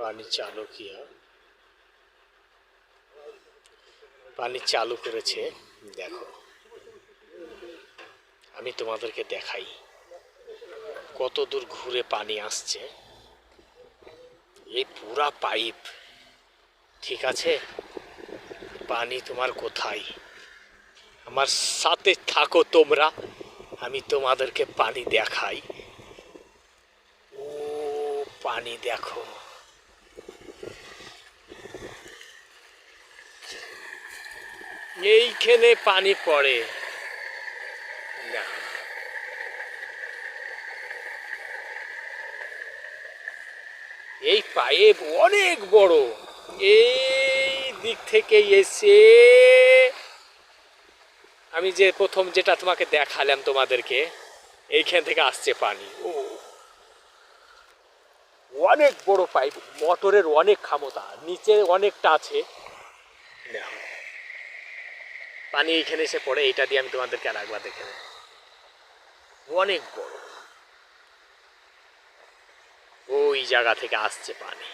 পানি চালু পানি চালু করেছে। দেখো, আমি তোমাদেরকে দেখাই কত দূর ঘুরে পানি আসছে। এই পুরা পাইপ, ঠিক আছে? পানি তোমার কোথায়? আমার সাথে থাকো তোমরা, আমি তোমাদেরকে পানি দেখাই। ও পানি দেখো, এইখানে পানি পড়ে না। এই পাইপ অনেক বড়, এই দিক থেকে এসে আমি যে প্রথম যেটা তোমাকে দেখালাম তোমাদেরকে, এইখান থেকে আসছে পানি। ও অনেক বড় পাইপ, মোটরের অনেক ক্ষমতা, নিচে অনেকটা আছে। দেখো পানি এইখানে এসে পড়ে, এইটা দিয়ে আমি তোমাদেরকে আর একবার দেখে নেব। অনেক বড়, ওই জায়গা থেকে আসছে পানি।